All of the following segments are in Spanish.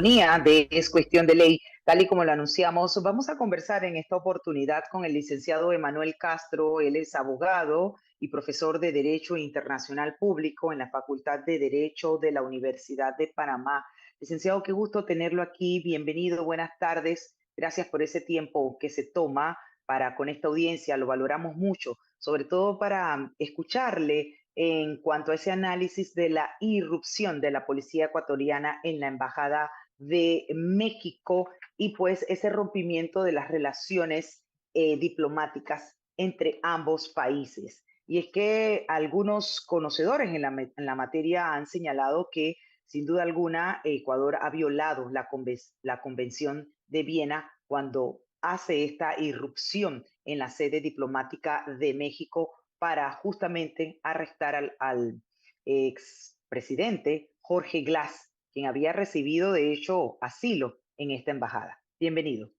De Es Cuestión de Ley, tal y como lo anunciamos, vamos a conversar en esta oportunidad con el licenciado Emanuel Castro. Él es abogado y profesor de Derecho Internacional Público en la Facultad de Derecho de la Universidad de Panamá. Licenciado, qué gusto tenerlo aquí. Bienvenido, buenas tardes. Gracias por ese tiempo que se toma para con esta audiencia. Lo valoramos mucho, sobre todo para escucharle en cuanto a ese análisis de la irrupción de la policía ecuatoriana en la embajada de México y pues ese rompimiento de las relaciones diplomáticas entre ambos países. Y es que algunos conocedores en la materia han señalado que sin duda alguna Ecuador ha violado la Convención de Viena cuando hace esta irrupción en la sede diplomática de México para justamente arrestar al expresidente Jorge Glass, quien había recibido, de hecho, asilo en esta embajada. Bienvenido.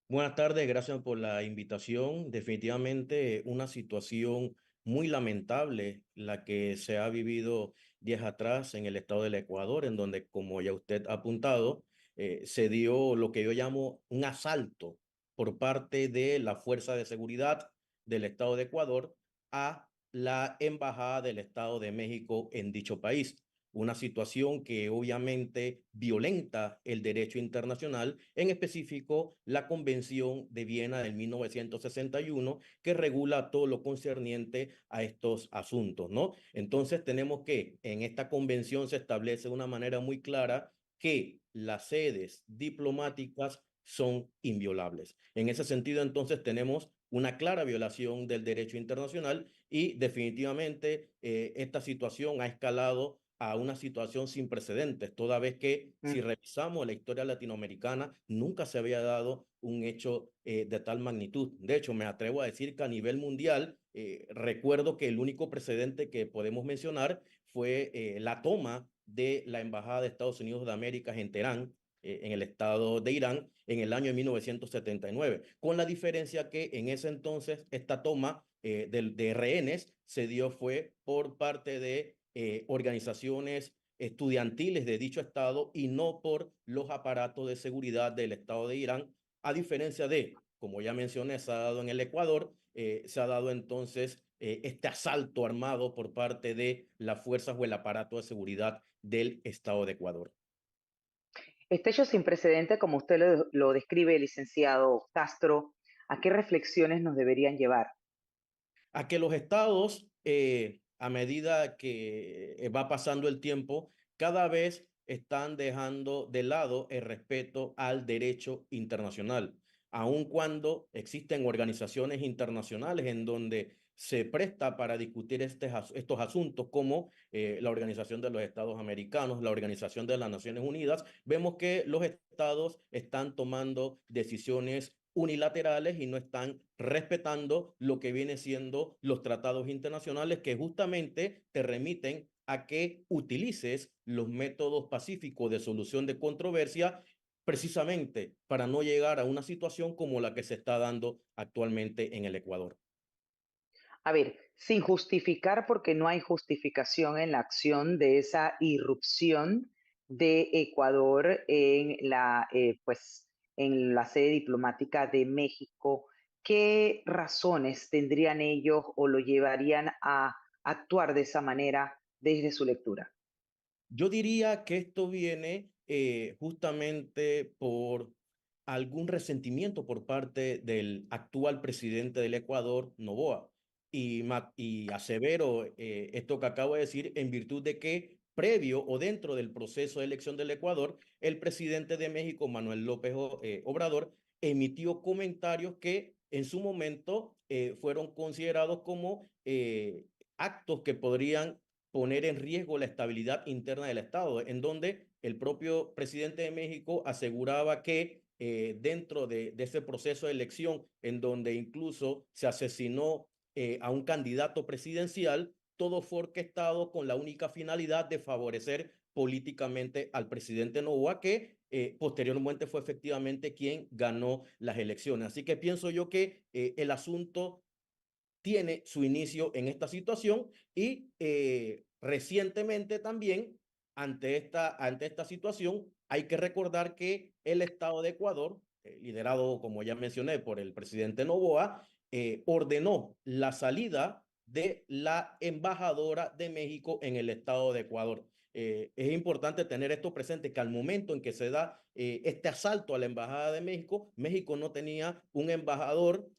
Buenas tardes, gracias por la invitación. Definitivamente una situación muy lamentable la que se ha vivido días atrás en el estado del Ecuador, en donde, como ya usted ha apuntado, se dio lo que yo llamo un asalto por parte de la Fuerza de Seguridad del estado de Ecuador a la Embajada del Estado de México en dicho país. Una situación que obviamente violenta el derecho internacional, en específico la Convención de Viena del 1961, que regula todo lo concerniente a estos asuntos, ¿no? Entonces tenemos que en esta convención se establece de una manera muy clara que las sedes diplomáticas son inviolables. En ese sentido, entonces, tenemos una clara violación del derecho internacional y definitivamente esta situación ha escalado a una situación sin precedentes, toda vez que si Mm. revisamos la historia latinoamericana, nunca se había dado un hecho de tal magnitud. De hecho, me atrevo a decir que a nivel mundial, recuerdo que el único precedente que podemos mencionar fue la toma de la Embajada de Estados Unidos de América en Teherán, en el estado de Irán, en el año 1979, con la diferencia que en ese entonces esta toma de rehenes se dio fue por parte de organizaciones estudiantiles de dicho estado y no por los aparatos de seguridad del estado de Irán, a diferencia de, como ya mencioné, se ha dado en el Ecuador, se ha dado entonces este asalto armado por parte de las fuerzas o el aparato de seguridad del estado de Ecuador. Este hecho sin precedente, como usted lo describe, licenciado Castro, ¿a qué reflexiones nos deberían llevar? A que los estados, a medida que va pasando el tiempo, cada vez están dejando de lado el respeto al derecho internacional, aun cuando existen organizaciones internacionales en donde se presta para discutir estos asuntos, como la Organización de los Estados Americanos, la Organización de las Naciones Unidas. Vemos que los estados están tomando decisiones unilaterales y no están respetando lo que viene siendo los tratados internacionales que justamente te remiten a que utilices los métodos pacíficos de solución de controversia precisamente para no llegar a una situación como la que se está dando actualmente en el Ecuador. A ver, sin justificar, porque no hay justificación en la acción de esa irrupción de Ecuador en pues, en la sede diplomática de México, ¿qué razones tendrían ellos o lo llevarían a actuar de esa manera desde su lectura? Yo diría que esto viene justamente por algún resentimiento por parte del actual presidente del Ecuador, Noboa. Y asevero esto que acabo de decir en virtud de que previo o dentro del proceso de elección del Ecuador, el presidente de México, Manuel López Obrador, emitió comentarios que en su momento fueron considerados como actos que podrían poner en riesgo la estabilidad interna del Estado, en donde el propio presidente de México aseguraba que dentro de ese proceso de elección, en donde incluso se asesinó a un candidato presidencial, todo fue orquestado con la única finalidad de favorecer políticamente al presidente Noboa, que posteriormente fue efectivamente quien ganó las elecciones. Así que pienso yo que el asunto tiene su inicio en esta situación y recientemente también ante esta situación Hay que recordar que el Estado de Ecuador, liderado, como ya mencioné, por el presidente Noboa, ordenó la salida de la embajadora de México en el Estado de Ecuador. Es importante tener esto presente, que al momento en que se da este asalto a la Embajada de México, México no tenía un embajador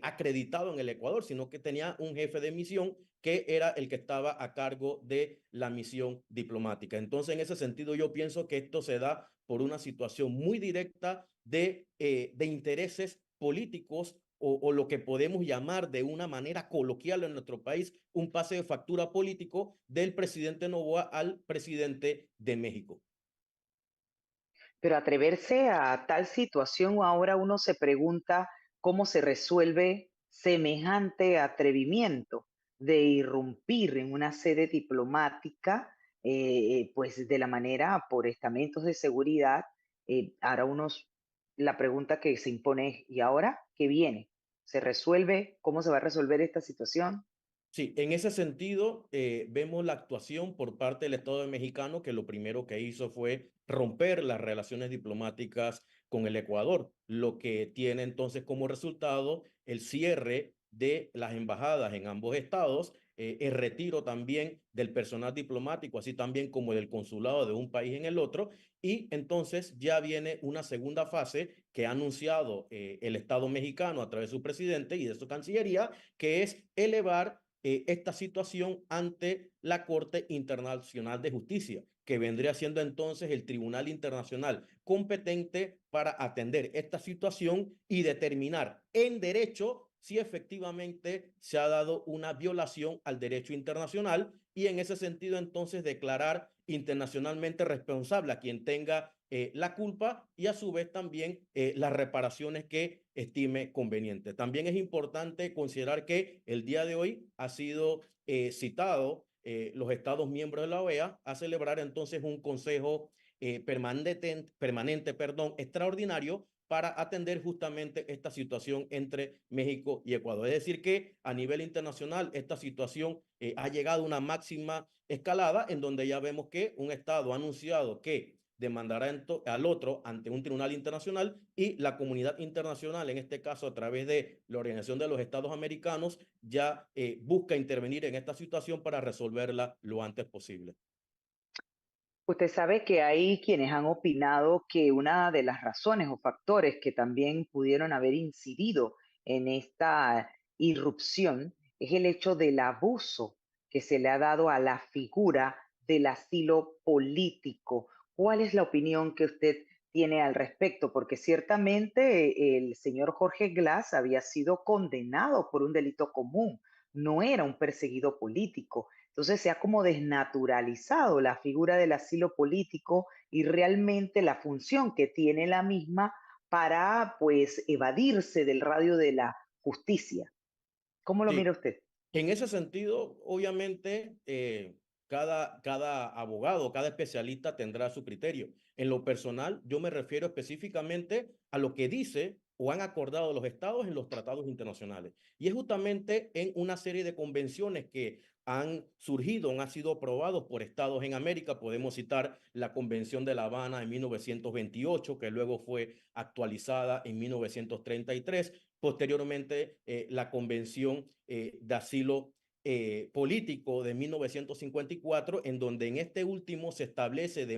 acreditado en el Ecuador, sino que tenía un jefe de misión que era el que estaba a cargo de la misión diplomática. Entonces, en ese sentido, yo pienso que esto se da por una situación muy directa de intereses políticos o lo que podemos llamar de una manera coloquial en nuestro país, un pase de factura político del presidente Noboa al presidente de México. Pero atreverse a tal situación, ahora uno se pregunta cómo se resuelve semejante atrevimiento de irrumpir en una sede diplomática, pues de la manera por estamentos de seguridad. Ahora la pregunta que se impone es, ¿y ahora qué viene? ¿Se resuelve? ¿Cómo se va a resolver esta situación? Sí, en ese sentido, vemos la actuación por parte del Estado mexicano, que lo primero que hizo fue romper las relaciones diplomáticas con el Ecuador, lo que tiene entonces como resultado el cierre de las embajadas en ambos estados, el retiro también del personal diplomático, así también como del consulado de un país en el otro, y entonces ya viene una segunda fase que ha anunciado el Estado mexicano a través de su presidente y de su cancillería, que es elevar esta situación ante la Corte Internacional de Justicia, que vendría siendo entonces el Tribunal Internacional competente para atender esta situación y determinar en derecho si efectivamente se ha dado una violación al derecho internacional y en ese sentido entonces declarar internacionalmente responsable a quien tenga la culpa y a su vez también las reparaciones que estime conveniente. También es importante considerar que el día de hoy ha sido citado los Estados miembros de la OEA a celebrar entonces un consejo permanente, extraordinario para atender justamente esta situación entre México y Ecuador. Es decir, que a nivel internacional esta situación ha llegado a una máxima escalada en donde ya vemos que un Estado ha anunciado que demandará al otro ante un tribunal internacional y la comunidad internacional, en este caso a través de la Organización de los Estados Americanos, ya busca intervenir en esta situación para resolverla lo antes posible. Usted sabe que hay quienes han opinado que una de las razones o factores que también pudieron haber incidido en esta irrupción es el hecho del abuso que se le ha dado a la figura del asilo político. ¿Cuál es la opinión que usted tiene al respecto? Porque ciertamente el señor Jorge Glass había sido condenado por un delito común, no era un perseguido político. Entonces se ha como desnaturalizado la figura del asilo político y realmente la función que tiene la misma para pues evadirse del radio de la justicia. ¿Cómo lo Sí, mira usted? en ese sentido, obviamente, cada abogado, cada especialista tendrá su criterio. En lo personal, yo me refiero específicamente a lo que dice o han acordado los estados en los tratados internacionales. Y es justamente en una serie de convenciones que han surgido, han sido aprobados por estados en América. Podemos citar la Convención de La Habana en 1928, que luego fue actualizada en 1933. Posteriormente, la Convención de Asilo Político de 1954, en donde en este último se establece de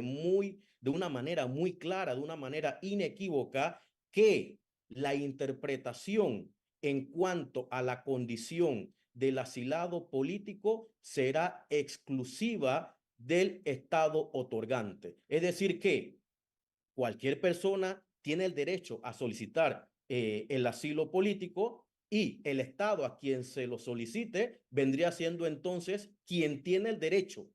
una manera muy clara, de una manera inequívoca, que la interpretación en cuanto a la condición del asilado político será exclusiva del Estado otorgante. Es decir, que cualquier persona tiene el derecho a solicitar el asilo político y el Estado a quien se lo solicite vendría siendo entonces quien tiene el derecho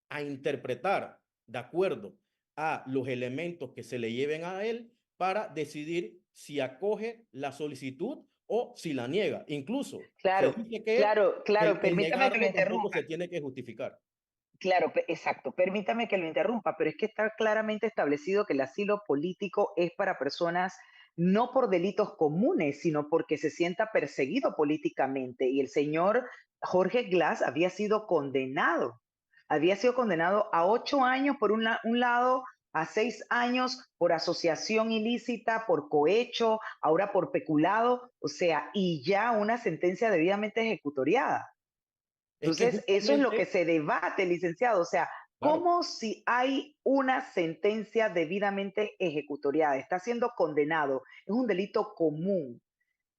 a interpretar de acuerdo a los elementos que se le lleven a él para decidir si acoge la solicitud o si la niega. Incluso se Claro, dice que claro, claro, el permítame que lo negarlo tampoco interrumpa. se tiene que justificar. Claro, exacto. Permítame que lo interrumpa, pero es que está claramente establecido que el asilo político es para personas no por delitos comunes, sino porque se sienta perseguido políticamente. Y el señor Jorge Glass había sido condenado a 8 años por un lado a 6 años por asociación ilícita, por cohecho, ahora por peculado, o sea, y ya una sentencia debidamente ejecutoriada. Es que Entonces, eso es lo que justamente, se debate, licenciado. O sea, claro, ¿cómo si hay una sentencia debidamente ejecutoriada, está siendo condenado, es un delito común?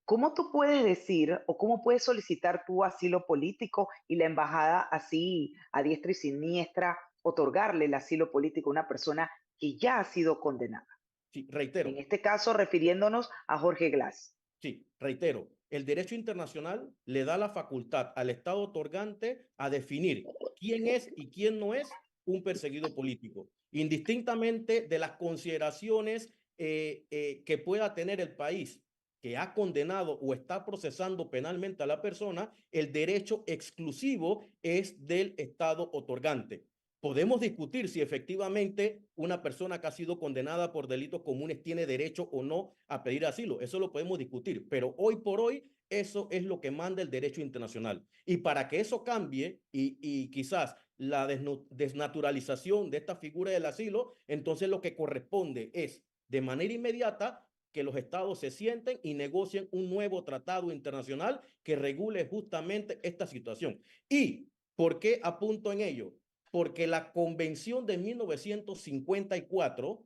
¿Cómo tú puedes decir o cómo puedes solicitar tu asilo político y la embajada así a diestra y siniestra otorgarle el asilo político a una persona que ya ha sido condenada? sí, En reitero, este caso, refiriéndonos a Jorge Glass. sí, reitero, el derecho internacional le da la facultad al Estado otorgante a definir quién es y quién no es un perseguido político, indistintamente de las consideraciones que pueda tener el país que ha condenado o está procesando penalmente a la persona. El derecho exclusivo es del Estado otorgante. Podemos discutir si efectivamente una persona que ha sido condenada por delitos comunes tiene derecho o no a pedir asilo. Eso lo podemos discutir, pero hoy por hoy eso es lo que manda el derecho internacional. Y para que eso cambie y quizás la desnaturalización de esta figura del asilo, entonces lo que corresponde es de manera inmediata que los estados se sienten y negocien un nuevo tratado internacional que regule justamente esta situación. ¿Y por qué apunto en ello? Porque la Convención de 1954,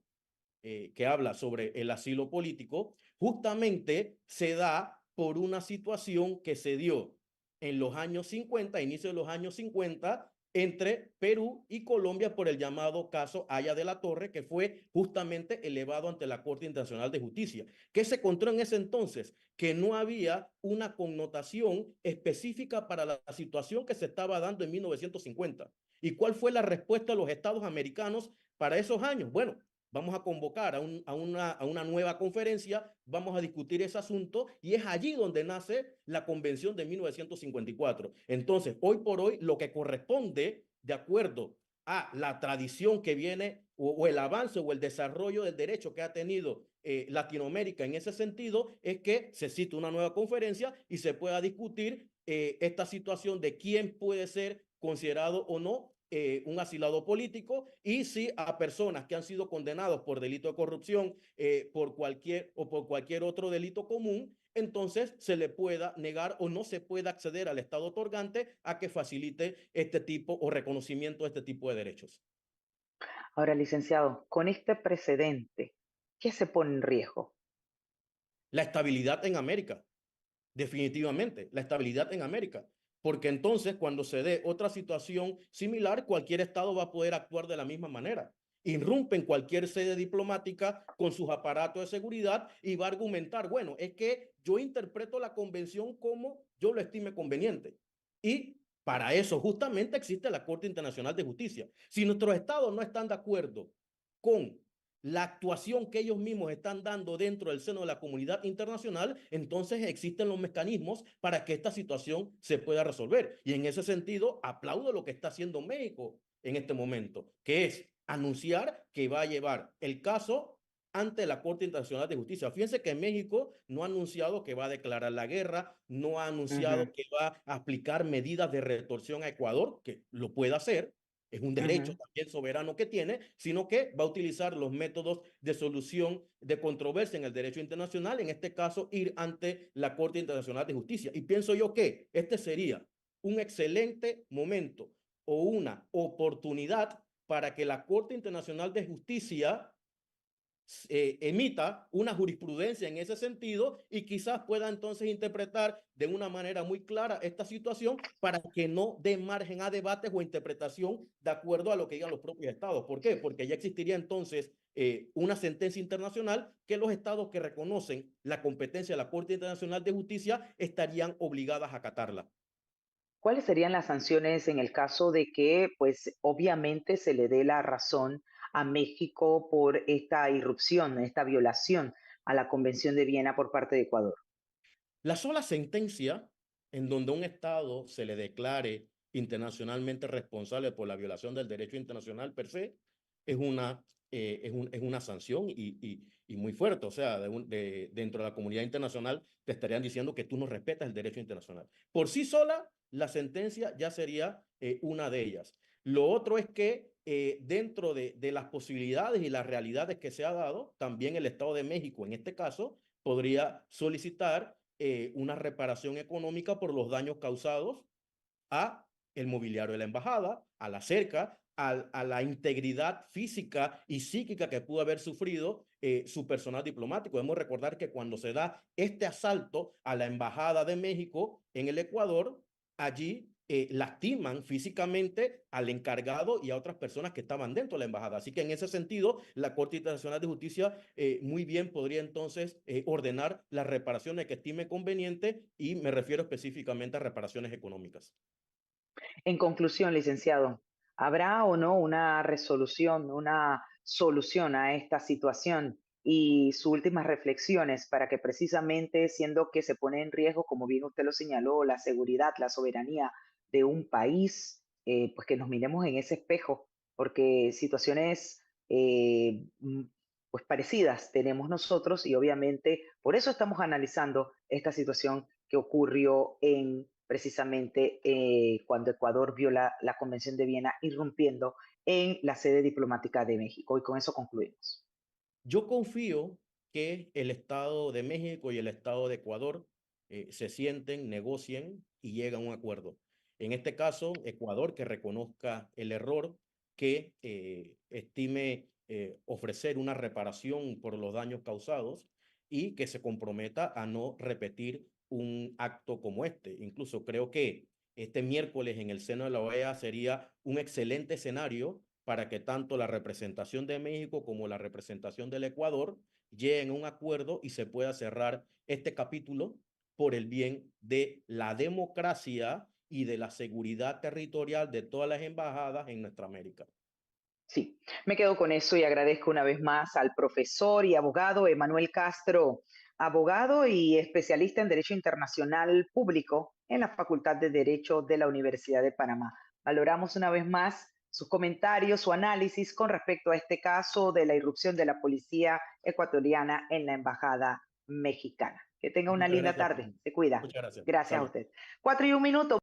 que habla sobre el asilo político, justamente se da por una situación que se dio en los años 50, inicio de los años 50, entre Perú y Colombia por el llamado caso Haya de la Torre, que fue justamente elevado ante la Corte Internacional de Justicia. ¿Qué se encontró en ese entonces? Que no había una connotación específica para la situación que se estaba dando en 1950. ¿Y cuál fue la respuesta de los estados americanos para esos años? Bueno, vamos a convocar a una nueva conferencia, vamos a discutir ese asunto y es allí donde nace la Convención de 1954. Entonces, hoy por hoy, lo que corresponde, de acuerdo a la tradición que viene o el avance o el desarrollo del derecho que ha tenido Latinoamérica en ese sentido, es que se cite una nueva conferencia y se pueda discutir esta situación de quién puede ser considerado o no un asilado político, y si a personas que han sido condenados por delito de corrupción por cualquier otro delito común, entonces se le pueda negar o no se pueda acceder al Estado otorgante a que facilite este tipo o reconocimiento de este tipo de derechos. Ahora, licenciado, con este precedente, ¿qué se pone en riesgo? La estabilidad en América, definitivamente, la estabilidad en América. Porque entonces, cuando se dé otra situación similar, cualquier Estado va a poder actuar de la misma manera. Irrumpe en cualquier sede diplomática con sus aparatos de seguridad y va a argumentar, bueno, es que yo interpreto la convención como yo lo estime conveniente. Y para eso justamente existe la Corte Internacional de Justicia. Si nuestros estados no están de acuerdo con la actuación que ellos mismos están dando dentro del seno de la comunidad internacional, entonces existen los mecanismos para que esta situación se pueda resolver. Y en ese sentido, aplaudo lo que está haciendo México en este momento, que es anunciar que va a llevar el caso ante la Corte Internacional de Justicia. Fíjense que México no ha anunciado que va a declarar la guerra, no ha Uh -huh, anunciado que va a aplicar medidas de retorsión a Ecuador, que lo puede hacer, es un uh derecho -huh. también soberano que tiene, sino que va a utilizar los métodos de solución de controversia en el derecho internacional, en este caso ir ante la Corte Internacional de Justicia. Y pienso yo que este sería un excelente momento o una oportunidad para que la Corte Internacional de Justicia emita una jurisprudencia en ese sentido y quizás pueda entonces interpretar de una manera muy clara esta situación para que no dé margen a debates o interpretación de acuerdo a lo que digan los propios estados. ¿Por qué? Porque ya existiría entonces una sentencia internacional que los estados que reconocen la competencia de la Corte Internacional de Justicia estarían obligadas a acatarla. ¿Cuáles serían las sanciones en el caso de que, pues, obviamente se le dé la razón a México por esta irrupción, esta violación a la Convención de Viena por parte de Ecuador? La sola sentencia en donde un Estado se le declare internacionalmente responsable por la violación del derecho internacional per se es una sanción y muy fuerte. O sea, dentro de la comunidad internacional te estarían diciendo que tú no respetas el derecho internacional. Por sí sola, la sentencia ya sería una de ellas. Lo otro es que dentro de las posibilidades y las realidades que se ha dado, también el Estado de México, en este caso, podría solicitar una reparación económica por los daños causados a el mobiliario de la embajada, a la cerca, a la integridad física y psíquica que pudo haber sufrido su personal diplomático. Debemos recordar que cuando se da este asalto a la embajada de México en el Ecuador, allí lastiman físicamente al encargado y a otras personas que estaban dentro de la embajada. Así que en ese sentido, la Corte Internacional de Justicia muy bien podría entonces ordenar las reparaciones que estime conveniente, y me refiero específicamente a reparaciones económicas. En conclusión, licenciado, ¿habrá o no una resolución, una solución a esta situación y sus últimas reflexiones para que precisamente, siendo que se pone en riesgo, como bien usted lo señaló, la seguridad, la soberanía de un país, pues que nos miremos en ese espejo, porque situaciones pues parecidas tenemos nosotros y obviamente por eso estamos analizando esta situación que ocurrió en precisamente cuando Ecuador viola la Convención de Viena, irrumpiendo en la sede diplomática de México. Y con eso concluimos. Yo confío que el Estado de México y el Estado de Ecuador se sienten, negocien y lleguen a un acuerdo. En este caso, Ecuador que reconozca el error, que estime ofrecer una reparación por los daños causados y que se comprometa a no repetir un acto como este. Incluso creo que este miércoles en el seno de la OEA sería un excelente escenario para que tanto la representación de México como la representación del Ecuador lleguen a un acuerdo y se pueda cerrar este capítulo por el bien de la democracia y de la seguridad territorial de todas las embajadas en nuestra América. Sí, me quedo con eso y agradezco una vez más al profesor y abogado Emanuel Castro, abogado y especialista en Derecho Internacional Público en la Facultad de Derecho de la Universidad de Panamá. Valoramos una vez más sus comentarios, su análisis con respecto a este caso de la irrupción de la policía ecuatoriana en la Embajada Mexicana. Que tenga una Muchas linda gracias. tarde. Se cuida. Muchas gracias. Gracias a Salud. usted. 4:01 minutos.